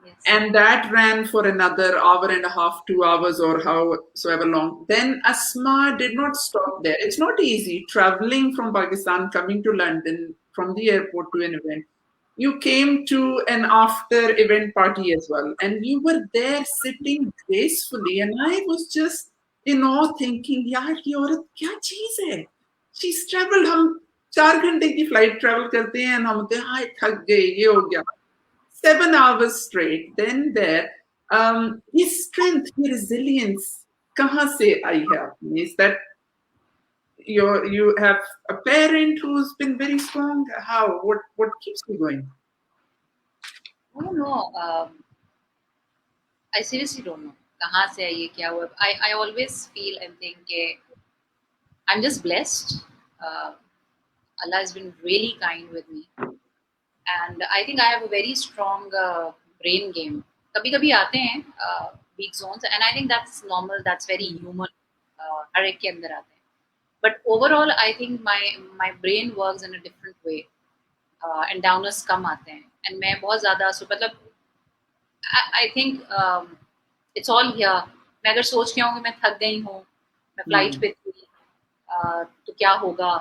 Yes. and that ran for another hour and a half, 2 hours, or however long. Then Asma did not stop there. It's not easy traveling from Pakistan, coming to London from the airport to an event. You came to an after event party as well, and you were there sitting gracefully. And I was just in awe, thinking, यार ये औरत क्या चीज है? She's traveled. हम 4 घंटे की flight travel करते हैं, and हम होते हैं हाय थक गए, ये हो गया. 7 hours straight. Then there, his strength, his resilience, kahan se aayi hai aapne? Is that you have a parent who's been very strong? How? What keeps you going? I don't know. I seriously don't know. कहाँ से है ये क्या हुआ? I always feel and think कि I'm just blessed. Allah has been really kind with me, and I think I have a very strong brain game. कभी-कभी आते हैं weak zones, and I think that's normal. That's very human. हर एक के अंदर आते हैं. But overall, I think my brain works in a different way, and downers कम आते हैं. And मैं बहुत ज़्यादा मतलब I think it's all here. मैं अगर सोच के आऊँ कि मैं थक गई हूँ, मैं फ्लाइट पे थी, तो क्या होगा?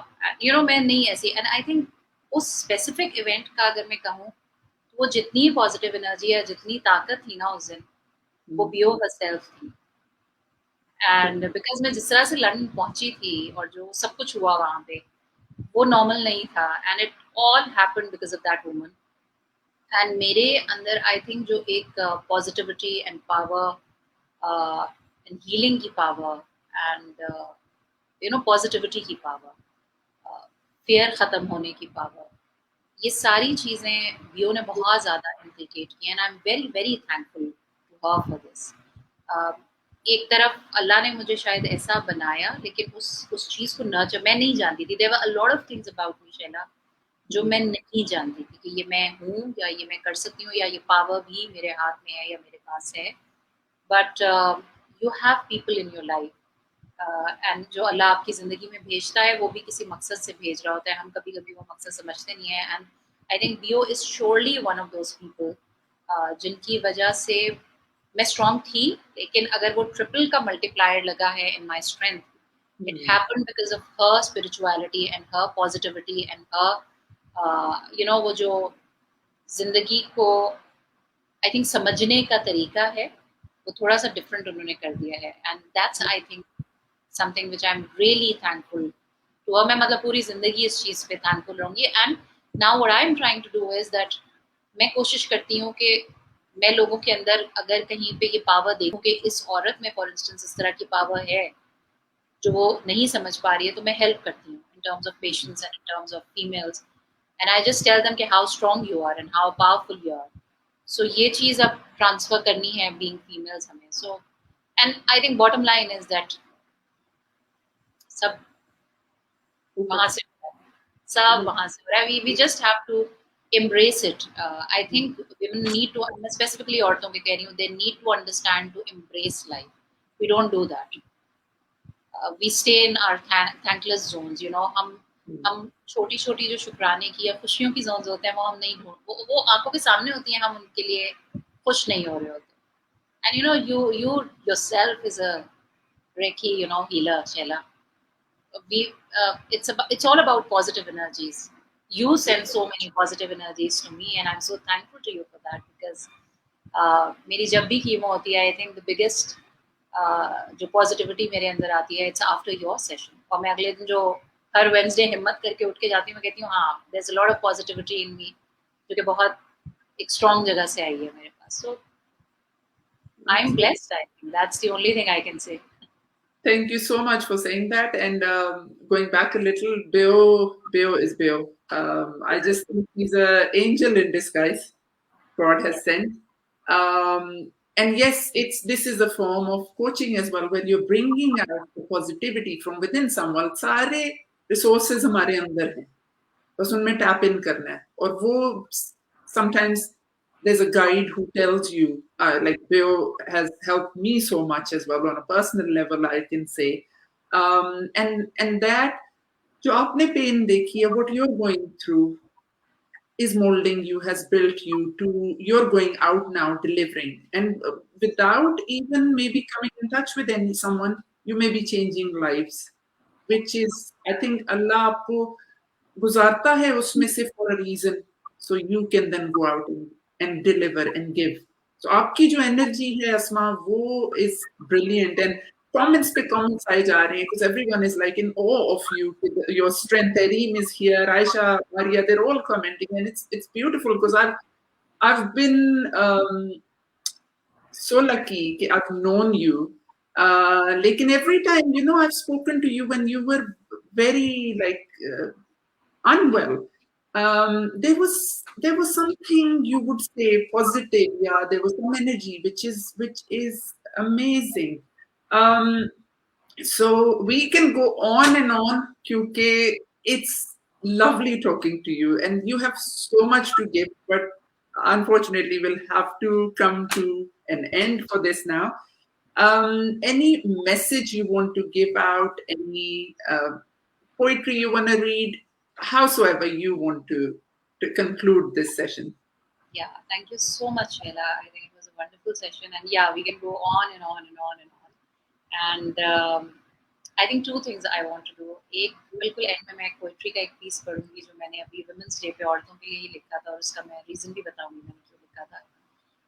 मैं नहीं ऐसी. एंड आई थिंक उस स्पेसिफिक इवेंट का अगर मैं कहूँ, तो वो जितनी पॉजिटिव एनर्जी है, जितनी ताकत थी ना उस दिन, वो बियो हरसेल्फ थी. एंड बिकॉज मैं जिस तरह से लंदन पहुंची थी और जो सब कुछ हुआ वहां पे, वो नॉर्मल नहीं था. And it all happened because of that woman. And मेरे अंदर आई थिंक जो एक positivity and power and healing की पावर एंड पॉजिटिविटी की पावर, फियर ख़त्म होने की पावर, ये सारी चीज़ें बियो ने बहुत ज़्यादा इम्प्लिकेट की. And I am very very thankful to her for this. एक तरफ अल्लाह ने मुझे शायद ऐसा बनाया, लेकिन उस चीज़ को नर्चर मैं नहीं जानती थी. There were a lot of things about me Shaila जो मैं नहीं जानती थी कि ये मैं हूँ या ये मैं कर सकती हूँ या ये पावर भी मेरे हाथ में है या मेरे पास है. But you have people in your life, and जो अल्लाह आपकी ज़िंदगी में भेजता है वो भी किसी मकसद से भेज रहा होता है. हम कभी कभी वो मकसद समझते नहीं है. एंड आई थिंक बियो is surely one of those people जिनकी वजह से मैं स्ट्रॉन्ग थी. लेकिन अगर वो ट्रिपल का मल्टीप्लायर लगा है in my strength, it happened because of her spirituality and her positivity and her वो जो जिंदगी को आई थिंक समझने का तरीका है वो थोड़ा सा डिफरेंट उन्होंने कर दिया है. And that's I think something which I am really thankful to her. मैं मतलब पूरी जिंदगी इस चीज पे थैंकफुल रहूंगी. And now what I am trying to do is that मैं कोशिश करती हूँ कि मैं लोगों के अंदर अगर कहीं पे ये पावर देखूं कि इस औरत में फॉर इंस्टेंस इस तरह की पावर है जो वो नहीं समझ पा रही है, तो मैं हेल्प करती हूँ in terms of patience and in terms of females. And I just tell them कि how strong you are and how powerful you are. So ये चीज़ अब ट्रांसफर करनी है बीइंग फीमेल्स हमें. So and I think bottom line is that सब वहाँ से हो रहा है. We just have to embrace it. I think women need to, specifically औरतों के कह रही हूँ, they need to understand to embrace life. We don't do that. We stay in our thankless zones. हम छोटी छोटी जो शुक्राने की या खुशियों की जोन्स होते हैं वो हम नहीं ढूंढ, वो आंखों के सामने होती हैं, हम उनके लिए खुश नहीं हो रहे होते. And you yourself is a Reiki healer, Shehla. It's all about positive energies. You send so many positive energies to me, and I'm so thankful to you for that, because मेरी जब भी कीमो होती है, I think the biggest जो positivity मेरे अंदर आती है, इट्स आफ्टर योर सेशन. और मैं अगले दिन जो हर वेंसडे हिम्मत करके उठ के जाती हूँ, मैं कहती हूँ हाँ, there is a lot of positivity in me, जो कि बहुत एक स्ट्रॉन्ग जगह से आई है मेरे पास. So I am blessed. I think that's the only thing I can say. Thank you so much for saying that. And going back a little, Bill is Bill. I just think he's an angel in disguise. God has sent. And yes, it's this is a form of coaching as well, where you're bringing out the positivity from within someone. सारे resources हमारे अंदर हैं, बस उनमें tap in करना है. और वो sometimes there's a guide who tells you, like Bill has helped me so much as well on a personal level, I can say. And that जो आपने pain देखी है, what you're going through is molding you, has built you to, you're going out now delivering. And without even maybe coming in touch with someone, you may be changing lives, which is, I think, Allah आपको गुजारता है उसमें से for a reason, so you can then go out and deliver and give. So आपकी जो energy है अस्मा, वो is brilliant. And comments पे comments आए जा रहे हैं, because everyone is like in awe of you, your strength. Tareem is here, Aisha, Maria, they're all commenting, and it's beautiful because I've been so lucky that I've known you. Lekin every time, I've spoken to you when you were very like unwell. There was something you would say positive. Yeah, there was some energy, which is amazing. Um, so we can go on and on, QK. It's lovely talking to you, and you have so much to give, but unfortunately, we'll have to come to an end for this now. Any message you want to give out? Any poetry you want to read? Howsoever you want to conclude this session. Yeah, thank you so much, Shehla. I think it was a wonderful session, and yeah, we can go on and on and on and on. And I think two things I want to do. एक बिल्कुल and में मैं poetry का एक piece पढ़ूंगी जो मैंने अभी women's day पे औरतों के लिए ही लिखा था, और उसका मैं रीजन भी बताऊंगी मैंने क्यों लिखा था.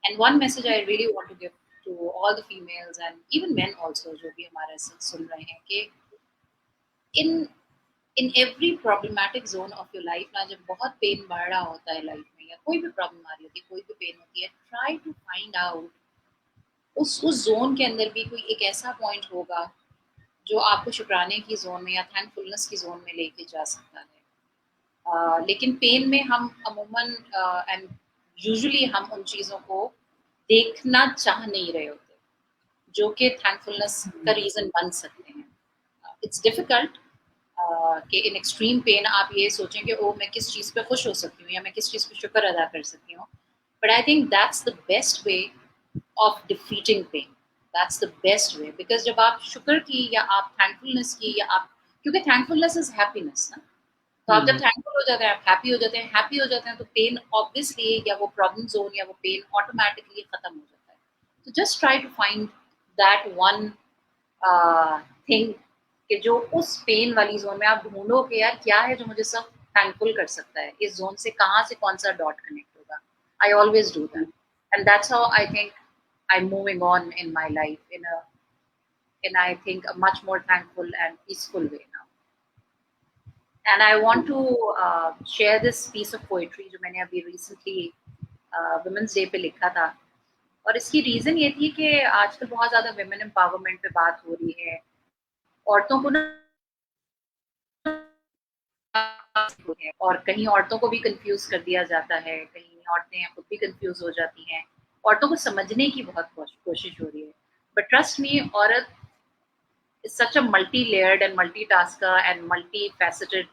And one message I really want to give to all the females and even men also जो भी हमारे सुन रहे हैं कि in every problematic zone of your life ना, जब बहुत पेन बढ़ रहा होता है लाइफ में, या कोई भी प्रॉब्लम आ रही होती है, कोई भी पेन होती है, ट्राई टू फाइंड आउट उस जोन के अंदर भी कोई एक ऐसा पॉइंट होगा जो आपको शुक्राने की जोन में या थैंकफुलनेस की जोन में लेके जा सकता है. लेकिन पेन में हम अमूमन एंड यूजुअली हम उन चीज़ों को देखना चाह नहीं रहे होते जो कि थैंकफुलनेस का रीज़न बन सकते हैं. इट्स डिफ़िकल्ट कि इन एक्सट्रीम पेन आप ये सोचें कि ओ मैं किस चीज़ पे खुश हो सकती हूँ या मैं किस चीज़ पे शुक्र अदा कर सकती हूँ. But I think that's the best way of defeating pain. That's the best way, because जब आप शुक्र की या आप थैंकफुलनेस की या आप, क्योंकि थैंकफुलनेस इज हैप्पीनेस ना, तो आप जब थैंकफुल हो जाते हैं, आप हैप्पी हो जाते हैं, हैप्पी हो जाते हैं, तो पेन ऑब्वियसली या वो प्रॉब्लम जोन या वो पेन ऑटोमेटिकली खत्म हो जाता है. तो just try to find that one thing कि जो उस पेन वाली जोन में आप ढूंढो कि यार क्या है जो मुझे सब थैंकफुल कर सकता है, इस जोन से कहाँ से कौन सा डॉट कनेक्ट होगा. I always do that, and that's how I think I'm moving on in my life in I think a much more thankful and peaceful way now. And I want to share this piece of poetry जो मैंने अभी recently Women's Day पे लिखा था. और इसकी reason ये थी कि आजकल बहुत ज्यादा women empowerment पे बात हो रही है. औरतों को ना, और कहीं औरतों को भी कंफ्यूज कर दिया जाता है, कहीं औरतें खुद भी कंफ्यूज हो जाती हैं. औरतों को समझने की बहुत कोशिश हो रही है. बट ट्रस्ट मी, औरत is such a multi layered and multi tasker and multi faceted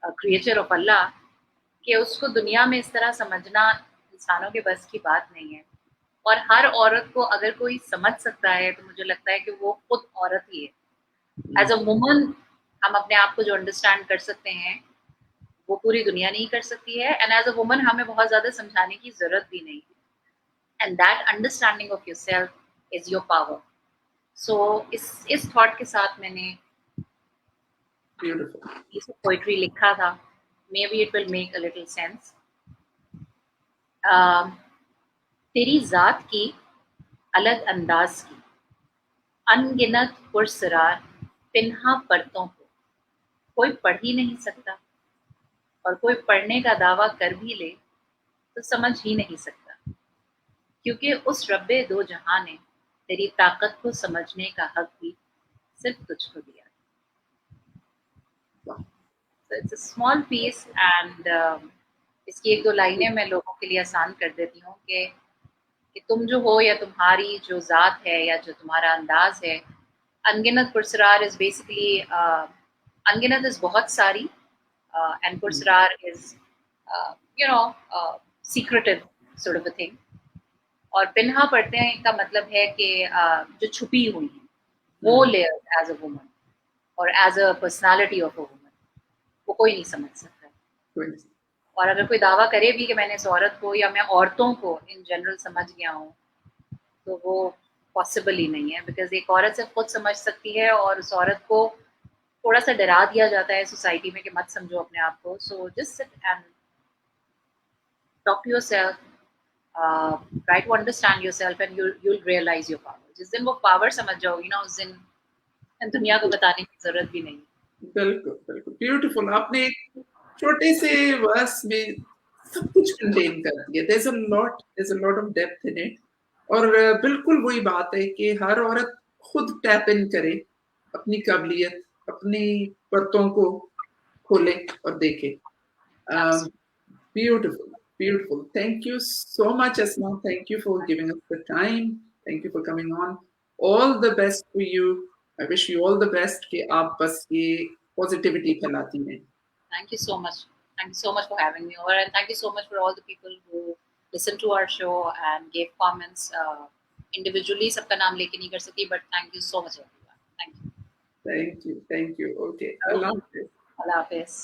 creature of Allah कि उसको दुनिया में इस तरह समझना इंसानों के बस की बात नहीं है. और हर औरत को अगर कोई समझ सकता है तो मुझे लगता है कि वो खुद औरत ही है. एज अ वुमन हम अपने आप को जो अंडरस्टैंड कर सकते हैं वो पूरी दुनिया नहीं कर सकती है. एंड एज अ वुमन हमें बहुत ज्यादा समझाने की जरूरत भी नहीं है. And that understanding of yourself is your power. So इस थॉट के साथ मैंने इस पोइट्री लिखा था. Maybe it will make a little sense. तेरी जात की अलग अंदाज की अनगिनत पुरसरार पिन्हा परतों को कोई पढ़ ही नहीं सकता, और कोई पढ़ने का दावा कर भी ले तो समझ ही नहीं सकता, क्योंकि उस रब्बे दो जहां ने तेरी ताकत को समझने का हक भी सिर्फ तुझको दिया। So it's a small piece and इसकी एक दो लाइनें मैं लोगों के लिए आसान कर देती हूँ कि तुम जो हो या तुम्हारी जो जात है या जो तुम्हारा अंदाज है, अनगिनत पुरसरार इज बेसिकली अनगिनत इज बहुत सारी, एंड पुरसरार is you know secretive sort of a thing, और पिन्हा पढ़ते हैं का मतलब है कि जो छुपी हुई है वो लेयर एज अ वुमन और as a personality of a woman वो कोई नहीं समझ सकता। और अगर कोई दावा करे भी कि मैंने इस औरत को या मैं औरतों को इन जनरल समझ गया हूँ, तो वो पॉसिबल ही नहीं है, बिकॉज एक औरत सिर्फ खुद समझ सकती है और उस औरत को थोड़ा सा डरा दिया जाता है सोसाइटी में कि मत समझो अपने आप को। So just sit and talk to yourself, try to understand yourself and you'll realize your power। जिस दिन वो पावर समझ जाओगी ना, उस दिन दुनिया को बताने की जरूरत भी नहीं। बिल्कुल बिल्कुल ब्यूटीफुल। आपने एक छोटे से वर्स में सब कुछ कंटेन कर दिया। there's a lot of depth in it। और बिल्कुल वही बात है कि हर औरत खुद टैप इन करे अपनी काबिलियत, अपनी परतों को खोले और देखे। Beautiful, beautiful. Thank you so much, Asma. Thank you for giving us the time. Thank you for coming on. All the best for you. I wish you all the best कि आप बस ये positivity फैलाती हैं। Thank you so much. Thank you so much for having me over, and thank you so much for all the people who listened to our show and gave comments. Individually, सबका नाम लेके नहीं कर सकती, but thank you so much everyone. Thank you. Thank you, thank you. Okay, Okay. Allah Hafiz. Allah Hafiz.